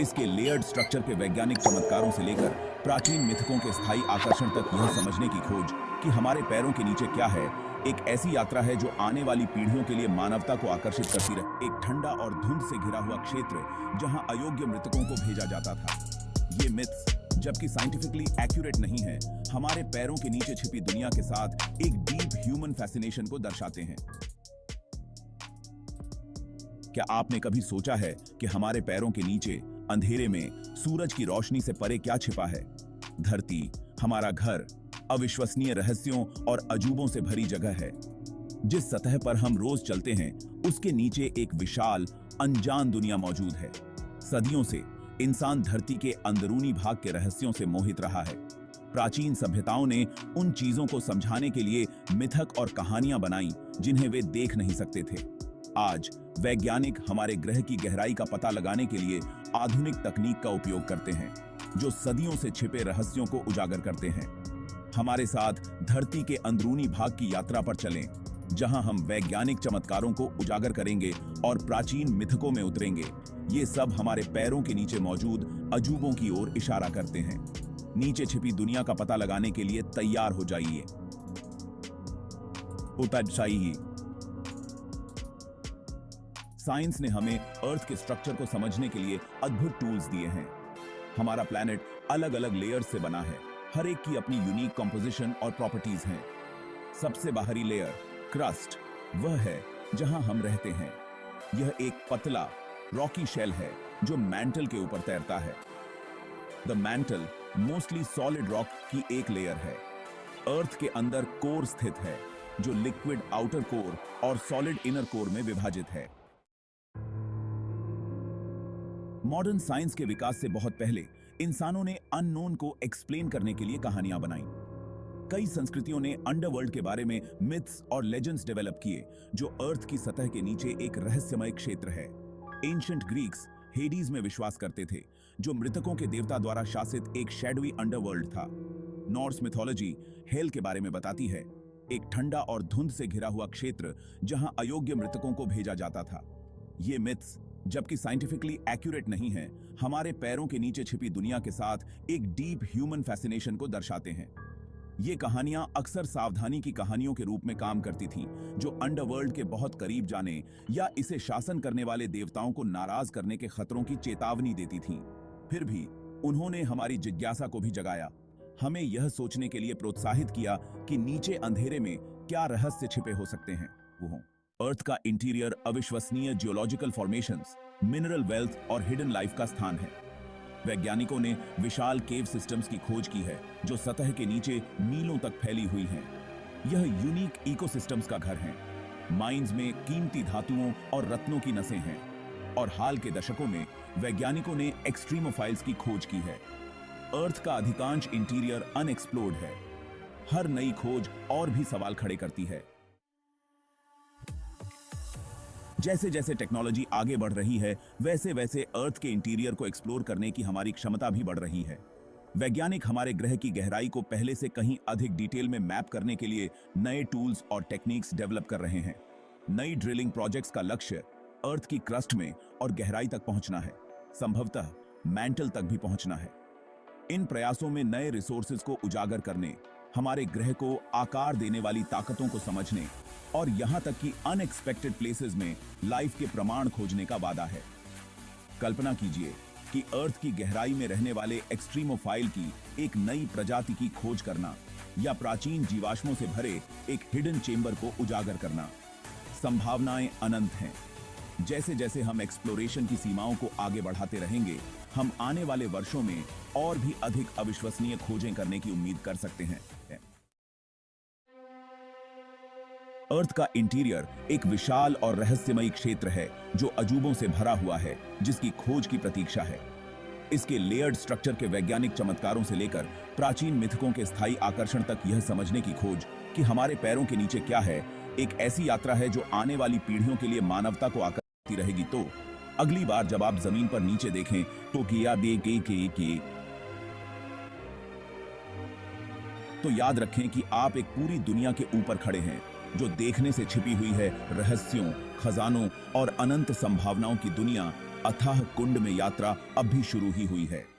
इसके layered structure के वैज्ञानिक चमत्कारों से लेकर प्राचीन मिथकों के स्थायी आकर्षण तक यह समझने की खोज कि हमारे पैरों के नीचे क्या है, एक ऐसी यात्रा है जो आने वाली पीढ़ियों के लिए मानवता को आकर्षित करती रहे। एक ठंडा और धुंध से घिरा हुआ क्षेत्र जहां अयोग्य मृतकों को भेजा जाता था। ये मिथ्स, जबकि साइंटिफिकली एक्यूरेट नहीं है, हमारे पैरों के नीचे छिपी दुनिया के साथ एक डीप ह्यूमन फैसिनेशन को दर्शाते हैं। क्या आपने कभी सोचा है कि हमारे पैरों के नीचे अंधेरे में सूरज की रोशनी से परे क्या छिपा है? धरती, हमारा घर, अविश्वसनीय रहस्यों और अजूबों से भरी जगह है। जिस सतह पर हम रोज चलते हैं, उसके नीचे एक विशाल, अनजान दुनिया मौजूद है। सदियों से इंसान धरती के अंदरूनी भाग के रहस्यों से मोहित रहा है। प्राचीन सभ्यताओं ने उन चीजों को समझाने के लिए मिथक और कहानियां बनाई जिन्हें वे देख नहीं सकते थे। आज वैज्ञानिक हमारे ग्रह की गहराई का पता लगाने के लिए आधुनिक तकनीक का उपयोग करते हैं, जो सदियों से छिपे रहस्यों को उजागर करते हैं। हमारे साथ धरती के अंदरूनी भाग की यात्रा पर चलें, जहां हम वैज्ञानिक चमत्कारों को उजागर करेंगे और प्राचीन मिथकों में उतरेंगे। ये सब हमारे पैरों के नीचे मौजूद अजूबों की ओर इशारा करते हैं। नीचे छिपी दुनिया का पता लगाने के लिए तैयार हो जाइए। साइंस ने हमें अर्थ के स्ट्रक्चर को समझने के लिए अद्भुत टूल्स दिए हैं। हमारा प्लैनेट अलग अलग लेयर्स से बना है, हर एक की अपनी यूनिक कंपोजिशन और प्रॉपर्टीज हैं। सबसे बाहरी लेयर, क्रस्ट, वह है जहां हम रहते हैं। यह एक पतला, रॉकी शेल है जो मैंटल के ऊपर तैरता है। The mantle mostly solid rock की एक लेयर है। अर्थ के अंदर कोर स्थित है, जो लिक्विड आउटर कोर और सॉलिड इनर कोर में विभाजित है। मॉडर्न साइंस के विकास से बहुत पहले इंसानों ने अननोन को एक्सप्लेन करने के लिए कहानियां बनाई। कई संस्कृतियों ने अंडरवर्ल्ड के बारे में मिथ्स और लेजेंड्स डेवलप किए, जो अर्थ की सतह के नीचे एक रहस्यमय क्षेत्र है। एंशिएंट ग्रीक्स हेडीज में विश्वास करते थे, जो मृतकों के देवता द्वारा शासित एक शैडोवी अंडरवर्ल्ड था। नॉर्स मिथोलॉजी हेल के बारे में बताती है, एक ठंडा और धुंध से घिरा हुआ क्षेत्र जहां अयोग्य मृतकों को भेजा जाता था। ये मिथ्स, जबकि साइंटिफिकली एक्यूरेट नहीं है, हमारे पैरों के नीचे छिपी दुनिया के साथ एक डीप ह्यूमन फैसिनेशन को दर्शाते हैं। ये कहानियां अक्सर सावधानी की कहानियों के रूप में काम करती थीं, जो अंडरवर्ल्ड के बहुत करीब जाने या इसे शासन करने वाले देवताओं को नाराज करने के खतरों की चेतावनी देती थीं। फिर भी उन्होंने हमारी जिज्ञासा को भी जगाया, हमें यह सोचने के लिए प्रोत्साहित किया कि नीचे अंधेरे में क्या रहस्य छिपे हो सकते हैं। वो अर्थ का इंटीरियर अविश्वसनीय जियोलॉजिकल फॉर्मेशंस, मिनरल वेल्थ और हिडन लाइफ का स्थान है। वैज्ञानिकों ने विशाल केव सिस्टम्स की खोज की है, जो सतह के नीचे मीलों तक फैली हुई हैं। यह यूनिक इकोसिस्टम्स का घर है। माइंस में कीमती धातुओं और रत्नों की नसें हैं, और हाल के दशकों में वैज्ञानिकों ने एक्सट्रीमोफाइल्स की खोज की है। अर्थ का अधिकांश इंटीरियर अनएक्सप्लोर्ड है। हर नई खोज और भी सवाल खड़े करती है। जैसे जैसे टेक्नोलॉजी आगे बढ़ रही है, वैसे वैसे अर्थ के इंटीरियर को एक्सप्लोर करने की हमारी क्षमता भी बढ़ रही है। वैज्ञानिक हमारे ग्रह की गहराई को पहले से कहीं अधिक डिटेल में मैप करने के लिए नए टूल्स और टेक्निक्स डेवलप कर रहे हैं। नई ड्रिलिंग प्रोजेक्ट्स का लक्ष्य अर्थ की क्रस्ट में और गहराई तक पहुंचना है, संभवतः मैंटल तक भी पहुंचना है। इन प्रयासों में नए रिसोर्सेज को उजागर करने, हमारे ग्रह को आकार देने वाली ताकतों को समझने और यहां तक कि अनएक्सपेक्टेड प्लेसेस में लाइफ के प्रमाण खोजने का वादा है। कल्पना कीजिए कि अर्थ की गहराई में रहने वाले एक्सट्रीमोफाइल की एक नई प्रजाति की खोज करना, या प्राचीन जीवाश्मों से भरे एक हिडन चेंबर को उजागर करना। संभावनाएं अनंत हैं। जैसे जैसे हम एक्सप्लोरेशन की सीमाओं को आगे बढ़ाते रहेंगे, हम आने वाले वर्षों में और भी अधिक अविश्वसनीय खोजें करने की उम्मीद कर सकते हैं। अर्थ का इंटीरियर एक विशाल और रहस्यमयी क्षेत्र है, जो अजूबों से भरा हुआ है, जिसकी खोज की प्रतीक्षा है। इसके लेयर्ड स्ट्रक्चर के वैज्ञानिक चमत्कारों से लेकर प्राचीन मिथकों के स्थायी आकर्षण तक यह समझने की खोज कि हमारे पैरों के नीचे क्या है, एक ऐसी यात्रा है जो आने वाली पीढ़ियों के लिए मानवता को आकर्षित रहेगी। तो अगली बार जब आप जमीन पर नीचे देखें, तो याद रखें कि आप एक पूरी दुनिया के ऊपर खड़े हैं, जो देखने से छिपी हुई है रहस्यों, खजानों और अनंत संभावनाओं की दुनिया अथाह कुंड में यात्रा अब भी शुरू ही हुई है।